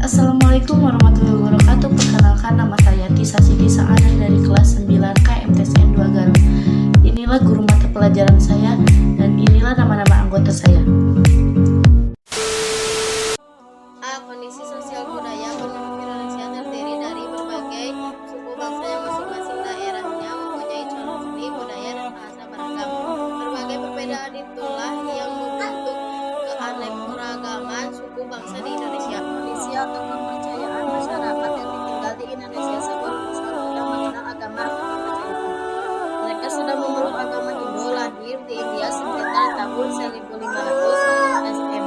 Assalamualaikum warahmatullahi wabarakatuh. Perkenalkan, nama saya Tisa Siti Saana dari kelas 9K MTSN 2 Garut. Inilah guru mata pelajaran saya dan inilah nama-nama anggota saya. Kondisi sosial budaya penduduk Indonesia terdiri dari berbagai suku bangsa yang masing-masing daerahnya mempunyai cara seni, budaya, dan bahasa beragam. Berbagai perbedaan itulah yang membentuk keanekaragaman suku bangsa di Indonesia. Kondisi atau kepercayaan masyarakat yang tinggal di Indonesia sebelum Islam sudah mengenal agama atau kepercayaan. Mereka sudah memeluk agama Hindu, lahir di India sekitar tahun 1500 SM.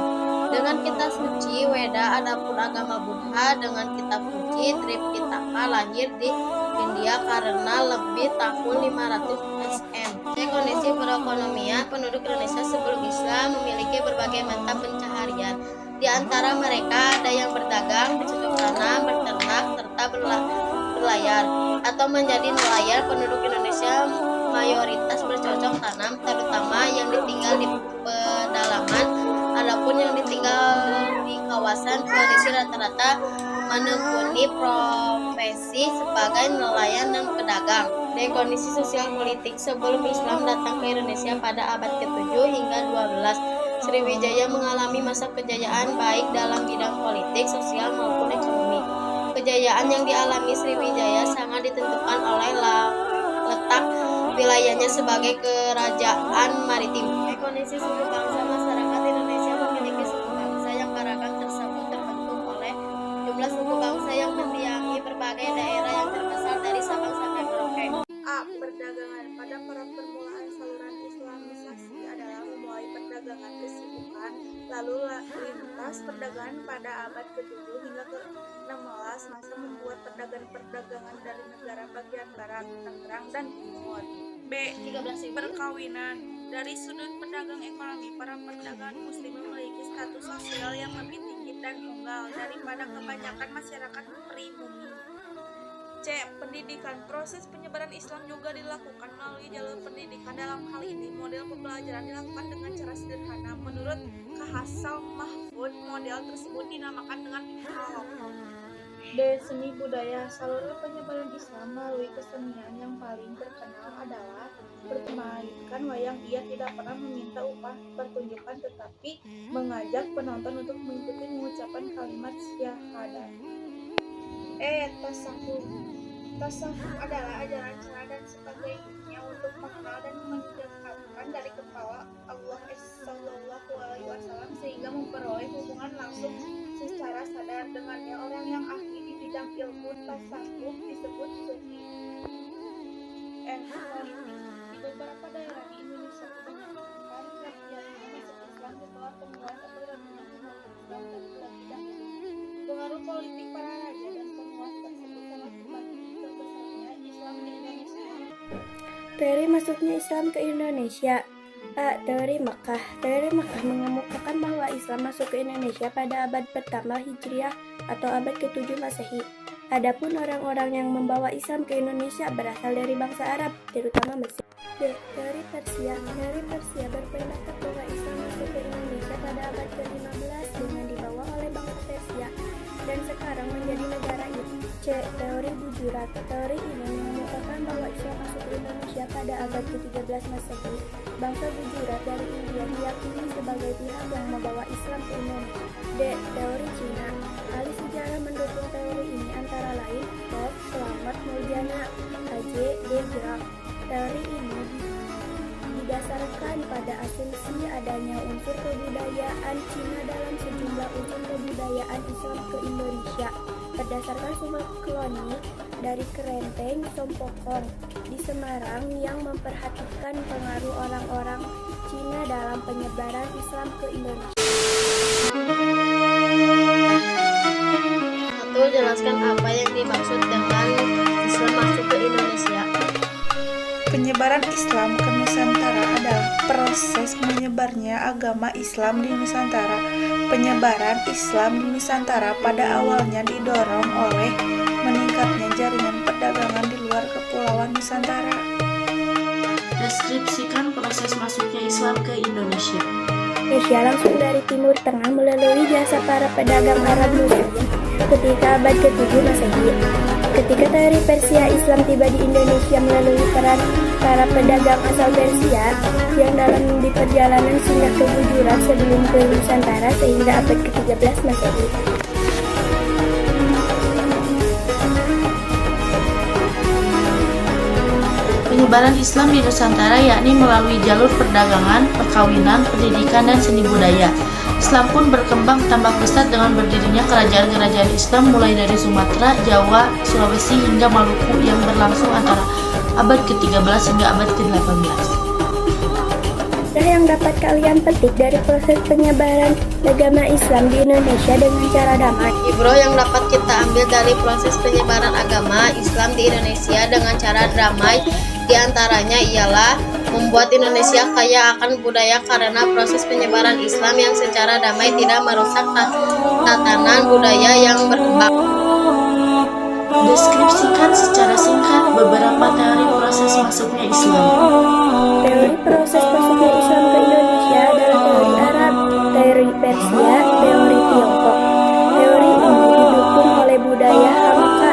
Dengan kitab suci Weda, adapun agama Buddha dengan kitab suci Tripitaka lahir di India karena lebih tahun 500 SM. Kondisi perekonomian penduduk Indonesia sebelum Islam memiliki berbagai mata pencaharian. Di antara mereka ada yang berdagang, bercocok tanam, berternak, serta berlayar atau menjadi nelayan. Penduduk Indonesia mayoritas bercocok tanam, terutama yang ditinggal di pedalaman. Adapun yang ditinggal di kawasan kondisi rata-rata menekuni profesi sebagai nelayan dan pedagang. Dari kondisi sosial politik sebelum Islam datang ke Indonesia pada abad ke-7 hingga 12, Sriwijaya mengalami masa kejayaan baik dalam bidang politik, sosial maupun ekonomi. Kejayaan yang dialami Sriwijaya sangat ditentukan oleh letak wilayahnya sebagai kerajaan maritim. Kondisi suku bangsa masyarakat Indonesia memiliki suku bangsa yang beragam tersebut terbentuk oleh jumlah suku bangsa yang mendiami berbagai daerah yang terbesar dari Sabang sampai Merauke. Perdagangan. Pada permulaan saluran Islamisasi adalah memulai perdagangan kesibukan, lalu lintas perdagangan pada abad ke-7 hingga ke-16 masa membuat perdagangan dari negara bagian barat, Tangerang dan Timur. B. Perkawinan. Dari sudut pedagang ekonomi, para pedagang muslim memiliki status sosial yang lebih tinggi dan tunggal daripada kebanyakan masyarakat pribumi. C. Pendidikan. Proses penyebaran Islam juga dilakukan melalui jalur pendidikan. Dalam hal ini, model pembelajaran dilakukan dengan cara sederhana. Menurut Kahasal Mahfud, model tersebut dinamakan dengan prolog. D. Seni budaya. Saluran penyebaran Islam melalui kesenian yang paling terkenal adalah pertunjukan wayang. Ia tidak pernah meminta upah pertunjukan tetapi mengajak penonton untuk mengikuti mengucapkan kalimat syahadat. E. Tasawuf. Tasawuf adalah ajaran cara dan sebagainya untuk mengenal dan mendekatkan dari kepala Allah Sallallahu Alaihi Wasallam sehingga memperoleh hubungan langsung secara sadar dengannya. Orang yang ahli di bidang ilmu tasawuf disebut sufi. N. Politik. Di beberapa daerah di Indonesia kebanyakan rakyatnya masuk Islam setelah penguasa atau ratusan umat Islam terlebih dahulu. Pengaruh politik para raja dan penguasa tersebut sangat membagi terbesarnya Islam di Indonesia. Teori masuknya Islam ke Indonesia. A. Teori Makkah. Teori Makkah mengemukakan bahwa Islam masuk ke Indonesia pada abad pertama Hijriah atau abad ke-7 Masehi. Adapun orang-orang yang membawa Islam ke Indonesia berasal dari bangsa Arab, terutama Mesir. B. Teori Persia. Teori Persia berpendapat bahwa Islam masuk ke Indonesia pada abad ke-15 dengan dibawa oleh bangsa Persia dan sekarang menjadi negara itu. C. Teori Gujarat. Teori ini mengemukakan bahwa Islam masuk ke Indonesia pada abad ke-13 Masehi. Bangsa Gujarat dari India diyakini sebagai pihak yang membawa Islam ke Indonesia. D. Teori Cina. Ahli sejarah mendukung teori ini antara lain Prof. Slamet Muljana, K.J. De Graaf. Teori ini didasarkan pada asumsi adanya unsur kebudayaan Cina dalam sejumlah unsur kebudayaan Islam ke Indonesia berdasarkan sumber klonik dari Kerenteng Sompokong di Semarang yang memperhatikan pengaruh orang-orang Cina dalam penyebaran Islam ke Indonesia. Satu, jelaskan apa yang dimaksud dengan Islam masuk ke Indonesia. Penyebaran Islam ke Nusantara adalah proses menyebarnya agama Islam di Nusantara. Penyebaran Islam di Nusantara pada awalnya didorong oleh meningkatnya jaringan perdagangan di luar kepulauan Nusantara. Deskripsikan proses masuknya Islam ke Indonesia. Indonesia langsung dari Timur Tengah melalui jasa para pedagang Arab Muslim ketika abad ke-7 Masehi. Ketika teori Persia Islam tiba di Indonesia melalui peran para pedagang asal Persia yang dalam di perjalanan singgah ke Gujarat sebelum ke Nusantara sehingga abad ke-13 Masehi. Penyebaran Islam di Nusantara yakni melalui jalur perdagangan, perkawinan, pendidikan, dan seni budaya. Islam pun berkembang tambah pesat dengan berdirinya kerajaan-kerajaan Islam mulai dari Sumatera, Jawa, Sulawesi hingga Maluku yang berlangsung antara abad ke-13 hingga abad ke-18. Yang dapat kalian petik dari proses penyebaran agama Islam di Indonesia dengan cara damai. Ibro yang dapat kita ambil dari proses penyebaran agama Islam di Indonesia dengan cara damai diantaranya ialah membuat Indonesia kaya akan budaya karena proses penyebaran Islam yang secara damai tidak merusak tatanan budaya yang berkembang. Deskripsikan secara singkat beberapa teori proses masuknya Islam. Teori proses masuknya Islam ke Indonesia adalah teori Arab, teori Persia, teori Tiongkok. Teori ini didukung oleh budaya Hamka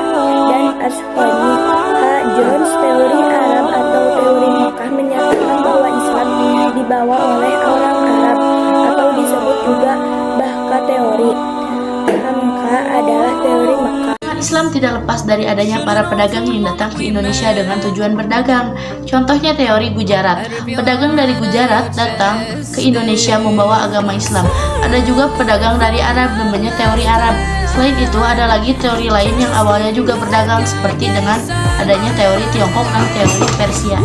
dan Asqani. H. Jones, teori Arab atau teori Mekah menyatakan bahwa Islam dibawa oleh orang Arab atau disebut juga Bahka teori. Hamka adalah teori Mekah. Islam tidak lepas dari adanya para pedagang yang datang ke Indonesia dengan tujuan berdagang. Contohnya teori Gujarat. Pedagang dari Gujarat datang ke Indonesia membawa agama Islam. Ada juga pedagang dari Arab namanya teori Arab. Selain itu ada lagi teori lain yang awalnya juga berdagang seperti dengan adanya teori Tiongkok dan teori Persia.